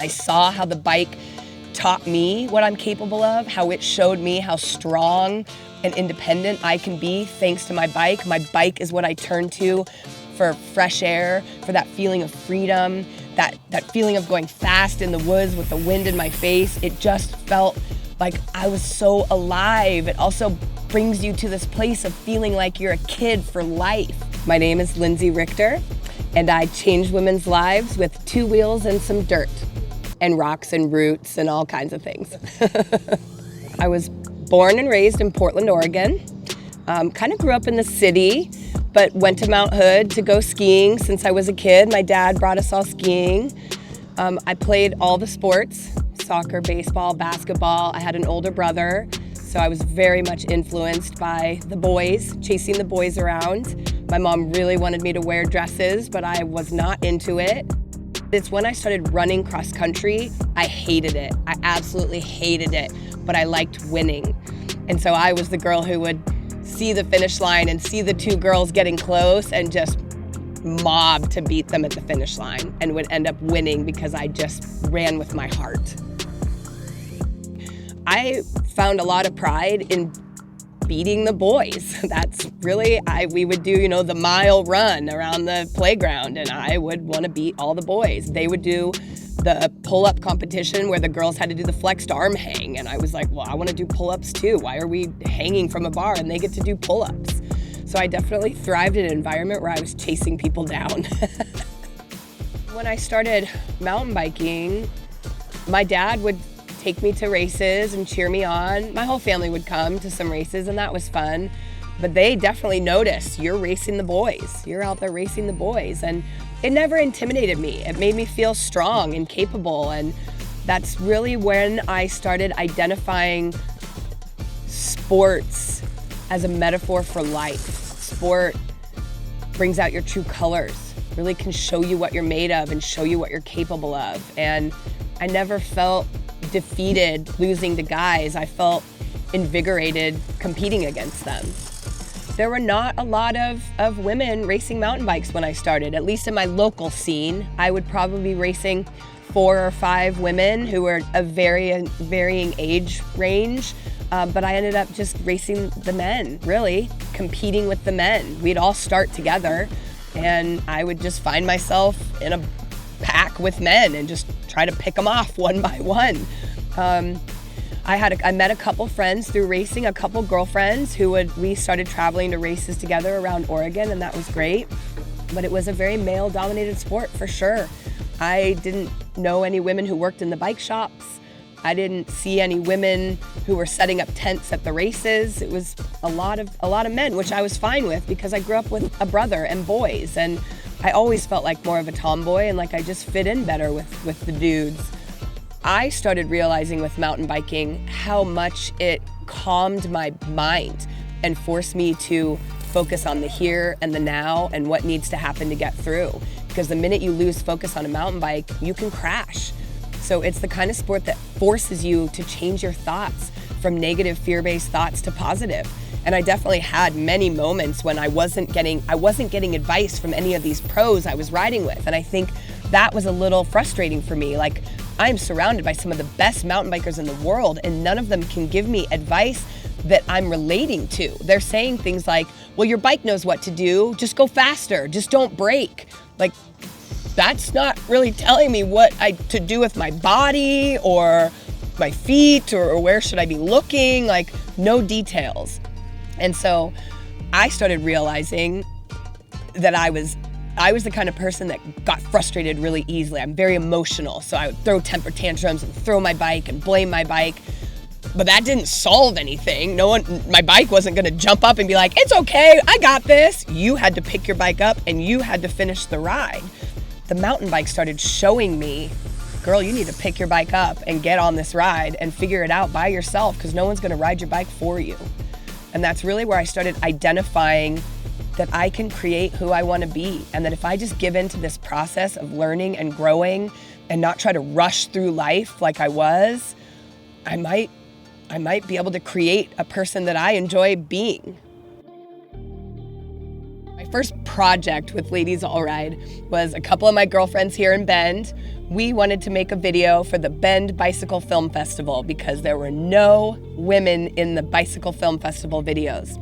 I saw how the bike taught me what I'm capable of, how it showed me how strong and independent I can be thanks to my bike. My bike is what I turn to for fresh air, for that feeling of freedom, that feeling of going fast in the woods with the wind in my face. It just felt like I was so alive. It also brings you to this place of feeling like you're a kid for life. My name is Lindsey Richter, and I change women's lives with 2 wheels and some dirt and rocks and roots and all kinds of things. I was born and raised in Portland, Oregon. Kind of grew up in the city, but went to Mount Hood to go skiing since I was a kid. My dad brought us all skiing. I played all the sports, soccer, baseball, basketball. I had an older brother, so I was very much influenced by the boys, chasing the boys around. My mom really wanted me to wear dresses, but I was not into it. It's when I started running cross country, I hated it. I absolutely hated it, but I liked winning. And so I was the girl who would see the finish line and see the 2 girls getting close and just mob to beat them at the finish line, and would end up winning because I just ran with my heart. I found a lot of pride in beating the boys. That's really, we would do, the mile run around the playground, and I would want to beat all the boys. They would do the pull-up competition where the girls had to do the flexed arm hang, and I was like, well, I want to do pull-ups too. Why are we hanging from a bar and they get to do pull-ups? So I definitely thrived in an environment where I was chasing people down. When I started mountain biking, my dad would take me to races and cheer me on. My whole family would come to some races, and that was fun. But they definitely noticed, you're racing the boys. You're out there racing the boys. And it never intimidated me. It made me feel strong and capable. And that's really when I started identifying sports as a metaphor for life. Sport brings out your true colors, really can show you what you're made of and show you what you're capable of. And I never felt defeated losing to guys. I felt invigorated competing against them. There were not a lot of women racing mountain bikes when I started, at least in my local scene. I would probably be racing 4 or 5 women who were of varying age range, but I ended up just racing the men, really, competing with the men. We'd all start together, and I would just find myself in a pack with men and just try to pick them off one by one. I met a couple friends through racing, a couple girlfriends we started traveling to races together around Oregon, and that was great. But it was a very male-dominated sport for sure. I didn't know any women who worked in the bike shops. I didn't see any women who were setting up tents at the races. It was a lot of men, which I was fine with because I grew up with a brother and boys, and I always felt like more of a tomboy and like I just fit in better with the dudes. I started realizing with mountain biking how much it calmed my mind and forced me to focus on the here and the now and what needs to happen to get through. Because the minute you lose focus on a mountain bike, you can crash. So it's the kind of sport that forces you to change your thoughts from negative fear-based thoughts to positive. And I definitely had many moments when I wasn't getting advice from any of these pros I was riding with. And I think that was a little frustrating for me. Like, I'm surrounded by some of the best mountain bikers in the world, and none of them can give me advice that I'm relating to. They're saying things like, well, your bike knows what to do, just go faster, just don't brake. Like, that's not really telling me what to do with my body or my feet or where should I be looking, like no details. And so I started realizing that I was the kind of person that got frustrated really easily. I'm very emotional, so I would throw temper tantrums and throw my bike and blame my bike. But that didn't solve anything. My bike wasn't gonna jump up and be like, it's okay, I got this. You had to pick your bike up and you had to finish the ride. The mountain bike started showing me, girl, you need to pick your bike up and get on this ride and figure it out by yourself because no one's gonna ride your bike for you. And that's really where I started identifying that I can create who I want to be, and that if I just give into this process of learning and growing and not try to rush through life like I was, I might be able to create a person that I enjoy being. My first project with Ladies AllRide was a couple of my girlfriends here in Bend we wanted to make a video for the Bend Bicycle Film Festival because there were no women in the Bicycle Film Festival videos.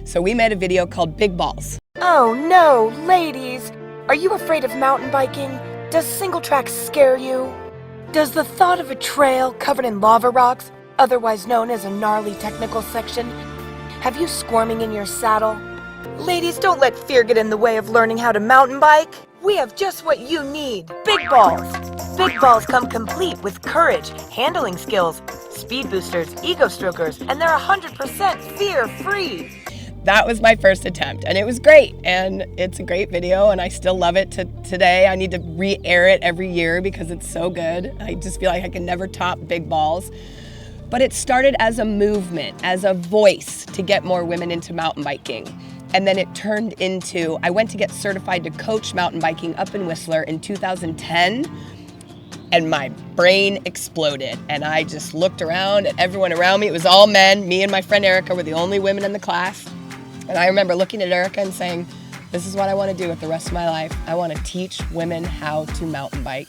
So we made a video called Big Balls. Oh no, ladies! Are you afraid of mountain biking? Does single track scare you? Does the thought of a trail covered in lava rocks, otherwise known as a gnarly technical section, have you squirming in your saddle? Ladies, don't let fear get in the way of learning how to mountain bike. We have just what you need. Big Balls. Big Balls come complete with courage, handling skills, speed boosters, ego strokers, and they're 100% fear-free. That was my first attempt, and it was great, and it's a great video, and I still love it to today. I need to re-air it every year because it's so good. I just feel like I can never top Big Balls. But it started as a movement, as a voice to get more women into mountain biking. And then it turned into, I went to get certified to coach mountain biking up in Whistler in 2010, and my brain exploded. And I just looked around at everyone around me. It was all men. Me and my friend Erica were the only women in the class. And I remember looking at Erica and saying, this is what I want to do with the rest of my life. I want to teach women how to mountain bike.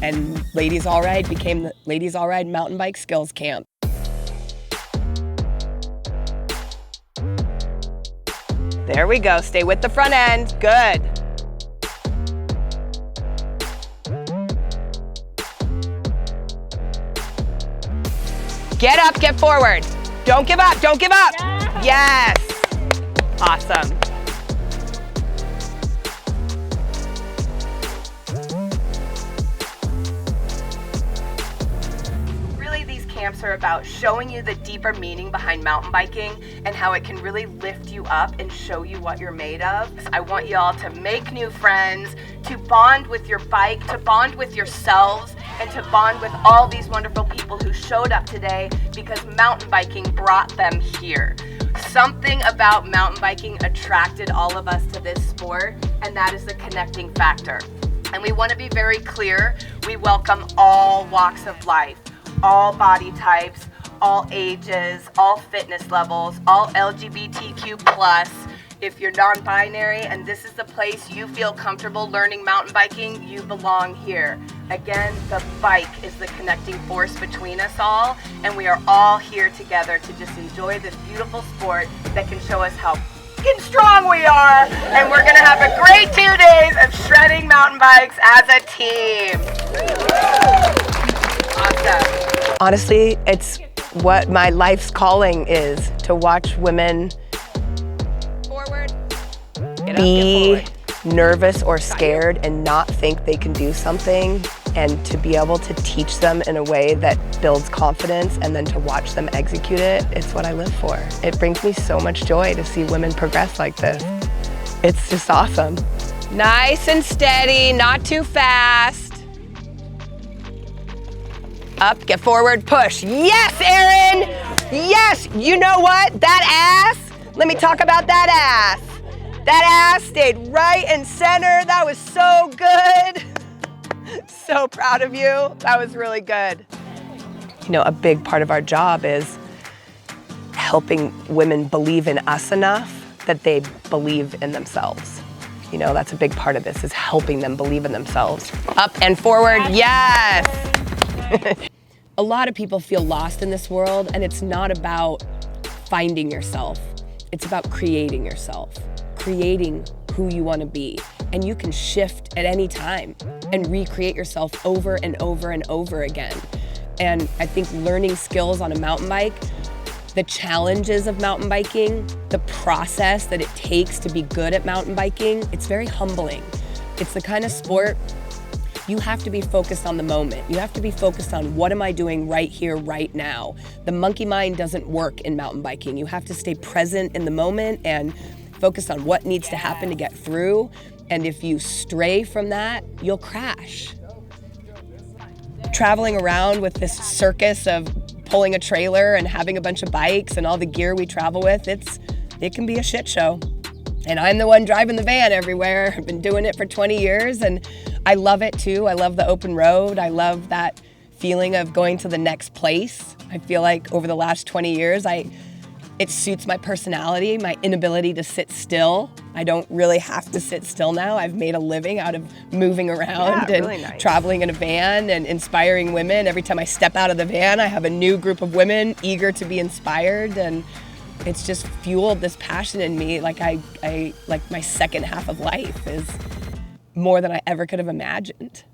And Ladies AllRide became the Ladies AllRide Mountain Bike Skills Camp. There we go, stay with the front end, good. Get up, get forward. Don't give up, don't give up. Yes. Awesome. Camps are about showing you the deeper meaning behind mountain biking and how it can really lift you up and show you what you're made of. I want y'all to make new friends, to bond with your bike, to bond with yourselves, and to bond with all these wonderful people who showed up today because mountain biking brought them here. Something about mountain biking attracted all of us to this sport, and that is the connecting factor. And we want to be very clear, we welcome all walks of life. All body types, all ages, all fitness levels, all LGBTQ+. If you're non-binary and this is the place you feel comfortable learning mountain biking, you belong here. Again, the bike is the connecting force between us all, and we are all here together to just enjoy this beautiful sport that can show us how fucking strong we are, and we're gonna have a great 2 days of shredding mountain bikes as a team. Awesome. Honestly, it's what my life's calling is, to watch women be nervous or scared and not think they can do something, and to be able to teach them in a way that builds confidence and then to watch them execute it. It's what I live for. It brings me so much joy to see women progress like this. It's just awesome. Nice and steady, not too fast. Up, get forward, push. Yes, Erin! Yes, you know what? That ass, let me talk about that ass. That ass stayed right and center. That was so good. So proud of you. That was really good. You know, a big part of our job is helping women believe in us enough that they believe in themselves. You know, that's a big part of this, is helping them believe in themselves. Up and forward, yes! A lot of people feel lost in this world, and it's not about finding yourself. It's about creating yourself, creating who you want to be. And you can shift at any time and recreate yourself over and over and over again. And I think learning skills on a mountain bike, the challenges of mountain biking, the process that it takes to be good at mountain biking, it's very humbling. It's the kind of sport you have to be focused on the moment. You have to be focused on, what am I doing right here, right now? The monkey mind doesn't work in mountain biking. You have to stay present in the moment and focus on what needs to happen to get through. And if you stray from that, you'll crash. Traveling around with this circus of pulling a trailer and having a bunch of bikes and all the gear we travel with, it can be a shit show. And I'm the one driving the van everywhere. I've been doing it for 20 years and I love it too. I love the open road. I love that feeling of going to the next place. I feel like over the last 20 years, it suits my personality, my inability to sit still. I don't really have to sit still now. I've made a living out of moving around and really nice. traveling in a van and inspiring women. Every time I step out of the van, I have a new group of women eager to be inspired, and it's just fueled this passion in me. Like like my second half of life is more than I ever could have imagined.